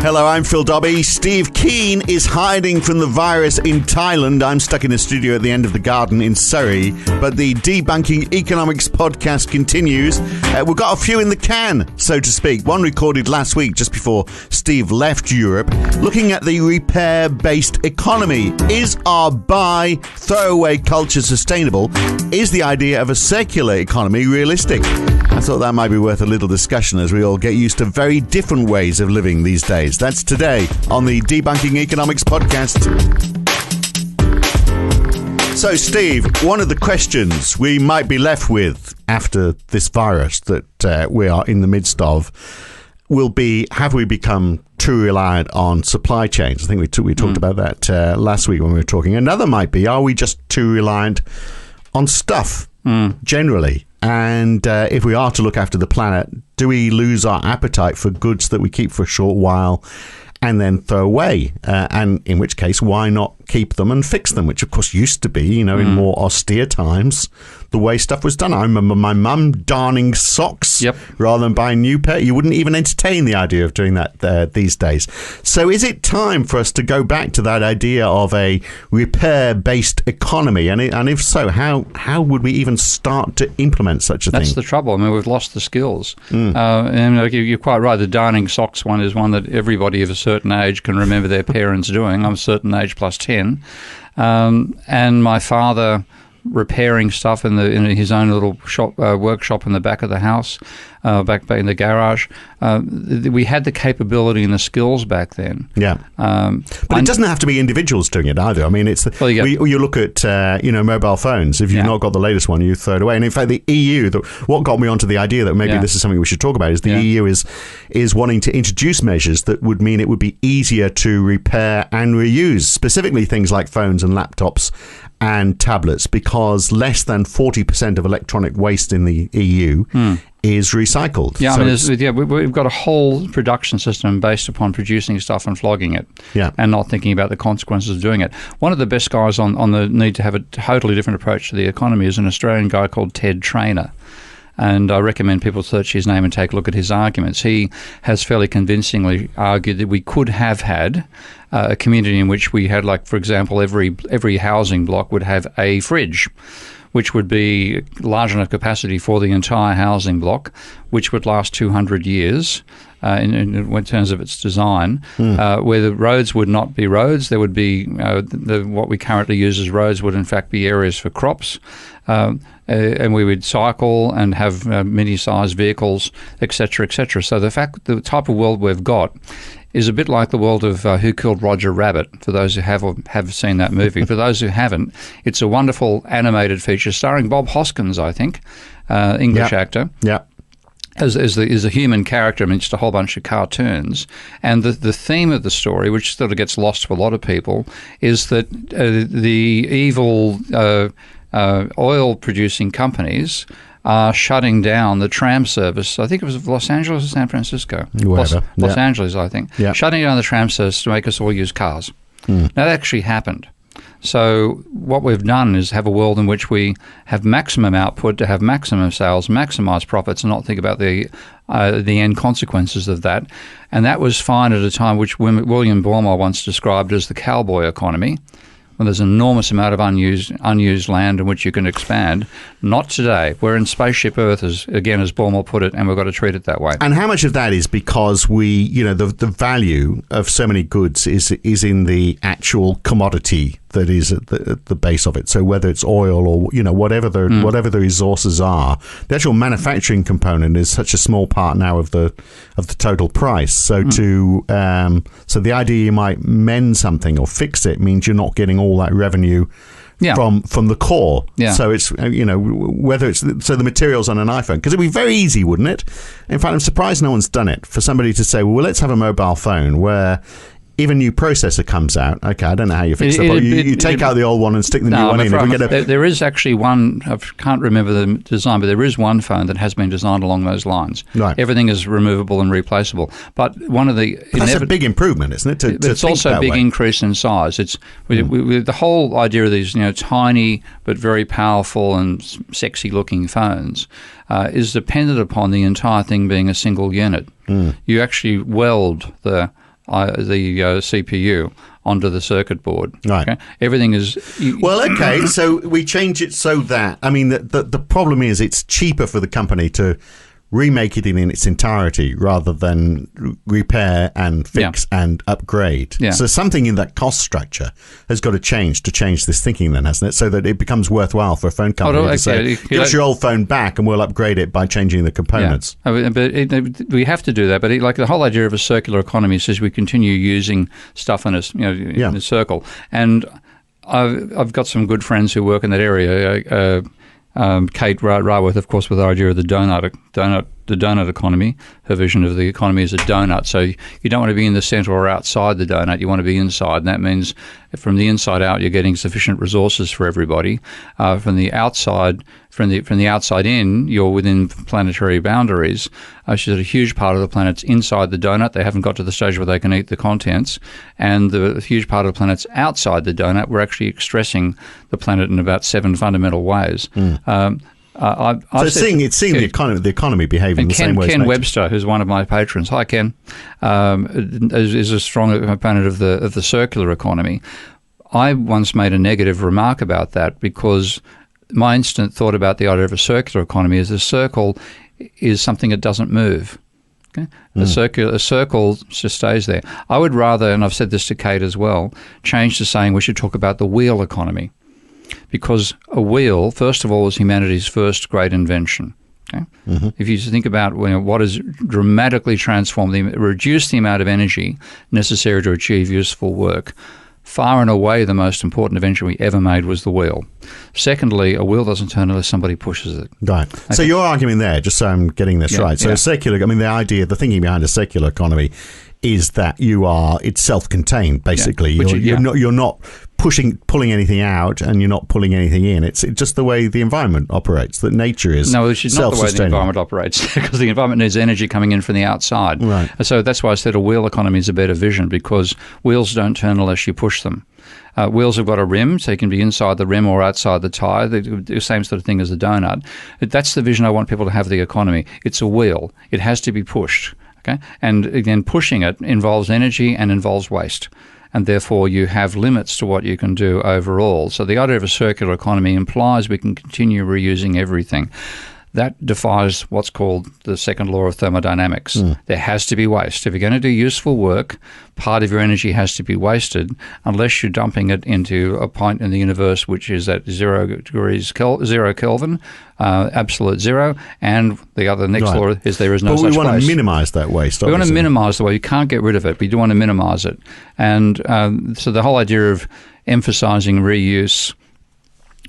Hello, I'm Phil Dobbie. Steve Keen is hiding from the virus in Thailand. I'm stuck in a studio at the end of the garden in Surrey. But the Debunking Economics podcast continues. We've got a few in the can, so to speak. One recorded last week, just before Steve left Europe, looking at the repair-based economy. Is our buy, throwaway culture sustainable? Is the idea of a circular economy realistic? I thought that might be worth a little discussion as we all get used to very different ways of living these days. That's today on the Debunking Economics podcast. So, Steve, one of the questions we might be left with after this virus that we are in the midst of will be, have we become too reliant on supply chains? I think we talked about that last week when we were talking. Another might be, are we just too reliant on stuff generally? And if we are to look after the planet, do we lose our appetite for goods that we keep for a short while and then throw away? And in which case, why not keep them and fix them, which of course used to be, in more austere times, the way stuff was done. I remember my mum darning socks rather than buying new pair. You wouldn't even entertain the idea of doing that these days. So is it time for us to go back to that idea of a repair-based economy? And if so, how would we even start to implement such a thing? That's the trouble. I mean, we've lost the skills. And you're quite right. The darning socks one is one that everybody of a certain age can remember their parents doing. I'm a certain age plus 10. And my father repairing stuff in his own little shop, workshop in the back of the house, back in the garage. We had the capability and the skills back then. Yeah, but it doesn't have to be individuals doing it either. I mean, it's you look at mobile phones. If you've not got the latest one, you throw it away. And in fact, the EU, what got me onto the idea that maybe this is something we should talk about is the EU is wanting to introduce measures that would mean it would be easier to repair and reuse, specifically things like phones and laptops and tablets, because less than 40% of electronic waste in the EU is recycled. Yeah, so we've got a whole production system based upon producing stuff and flogging it, and not thinking about the consequences of doing it. One of the best guys on the need to have a totally different approach to the economy is an Australian guy called Ted Trainer. And I recommend people search his name and take a look at his arguments. He has fairly convincingly argued that we could have had a community in which we had, like, for example, every housing block would have a fridge, which would be large enough capacity for the entire housing block, which would last 200 years in terms of its design, where the roads would not be roads. There would be what we currently use as roads would in fact be areas for crops. And we would cycle and have mini-sized vehicles, etc., etc. So the type of world we've got is a bit like the world of Who Killed Roger Rabbit, for those who have seen that movie. For those who haven't, it's a wonderful animated feature starring Bob Hoskins, I think, English actor. Yeah. As a human character, I mean, just a whole bunch of cartoons. And the theme of the story, which sort of gets lost to a lot of people, is that the evil oil-producing companies are shutting down the tram service. I think it was Los Angeles or San Francisco. Los Angeles, I think. Yeah. Shutting down the tram service to make us all use cars. Now, that actually happened. So what we've done is have a world in which we have maximum output to have maximum sales, maximize profits, and not think about the end consequences of that. And that was fine at a time which William Bormar once described as the cowboy economy, when there's an enormous amount of unused land in which you can expand. Not today. We're in spaceship Earth, as Bormar put it, and we've got to treat it that way. And how much of that is because the value of so many goods is in the actual commodity that is at the base of it. So whether it's oil or whatever the resources are, the actual manufacturing component is such a small part now of the total price. So so the idea you might mend something or fix it means you're not getting all that revenue from the core. Yeah. So it's whether it's the materials on an iPhone, because it'd be very easy, wouldn't it? In fact, I'm surprised no one's done it, for somebody to say, well, let's have a mobile phone where if a new processor comes out, okay, I don't know how you fix that, but you take out the old one and stick the new one in. There is actually one, I can't remember the design, but there is one phone that has been designed along those lines. Right. Everything is removable and replaceable. But one of the... That's a big improvement, isn't it? It's also a big increase in size. It's the whole idea of these tiny but very powerful and sexy-looking phones is dependent upon the entire thing being a single unit. You actually weld the CPU onto the circuit board. Right. Okay? Everything is... okay, so we change it so that... I mean, the problem is it's cheaper for the company to remake it in its entirety rather than repair and fix and upgrade. Yeah. So something in that cost structure has got to change this thinking then, hasn't it? So that it becomes worthwhile for a phone company to say, give us your old phone back and we'll upgrade it by changing the components. Yeah. But we have to do that. But like the whole idea of a circular economy says we continue using stuff in a circle. And I've got some good friends who work in that area. Kate Raworth, of course, with the idea of the donut economy. Her vision of the economy is a donut. So you don't want to be in the center or outside the donut. You want to be inside, and that means from the inside out, you're getting sufficient resources for everybody. From the outside in, you're within planetary boundaries. So a huge part of the planet's inside the donut. They haven't got to the stage where they can eat the contents, and the huge part of the planet's outside the donut. We're actually stressing the planet in about 7 fundamental ways. It's seeing the economy behaving the same way. Ken Webster, who's one of my patrons, hi Ken, is a strong component of the circular economy. I once made a negative remark about that because my instant thought about the idea of a circular economy is a circle is something that doesn't move. Okay? A circle just stays there. I would rather, and I've said this to Kate as well, change to saying we should talk about the wheel economy. Because a wheel, first of all, is humanity's first great invention. Okay? Mm-hmm. If you think about what has dramatically transformed, reduced the amount of energy necessary to achieve useful work, far and away the most important invention we ever made was the wheel. Secondly, a wheel doesn't turn unless somebody pushes it. Right. Okay. So your argument there, just so I'm getting this right, so circular, I mean, the thinking behind a circular economy is that it's self-contained, basically. Yeah. You're not pulling anything out, and you're not pulling anything in. It's just the way the environment operates. That nature is no, it's not the way the environment operates, because the environment needs energy coming in from the outside. Right. So that's why I said a wheel economy is a better vision, because wheels don't turn unless you push them. Wheels have got a rim, so you can be inside the rim or outside the tyre, the same sort of thing as a donut. That's the vision I want people to have of the economy. It's a wheel. It has to be pushed. Okay? And again, pushing it involves energy and involves waste. And therefore you have limits to what you can do overall. So the idea of a circular economy implies we can continue reusing everything. That defies what's called the second law of thermodynamics. There has to be waste. If you're going to do useful work, part of your energy has to be wasted unless you're dumping it into a point in the universe which is at 0 Kelvin, absolute zero, and the next law is there is no such waste. But we want to minimise that waste, obviously. We want to minimise the waste. You can't get rid of it, but you do want to minimise it. And so the whole idea of emphasising reuse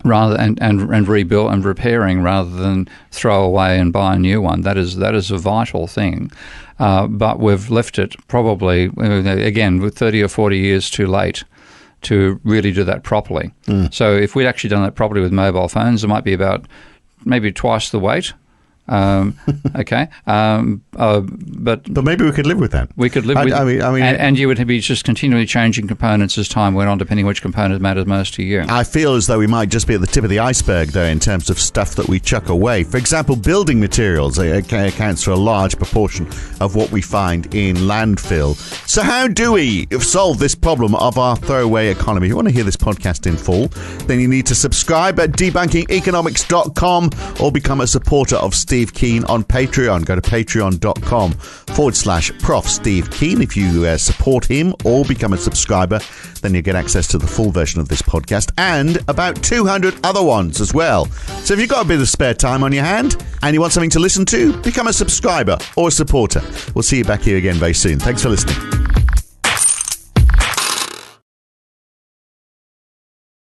rather and rebuild and repairing rather than throw away and buy a new one. That is a vital thing. But we've left it probably, again, with 30 or 40 years too late to really do that properly. So if we'd actually done that properly with mobile phones, it might be about maybe twice the weight. Okay. But maybe we could live with that. We could live with it. And you would be just continually changing components as time went on, depending which component matters most to you. I feel as though we might just be at the tip of the iceberg, though, in terms of stuff that we chuck away. For example, building materials accounts for a large proportion of what we find in landfill. So how do we solve this problem of our throwaway economy? If you want to hear this podcast in full, then you need to subscribe at debunkingeconomics.com or become a supporter of Steve Keen on Patreon. Go to patreon.com/Prof Steve Keen. If you support him or become a subscriber, then you get access to the full version of this podcast and about 200 other ones as well. So if you've got a bit of spare time on your hand and you want something to listen to, become a subscriber or a supporter. We'll see you back here again very soon. Thanks for listening.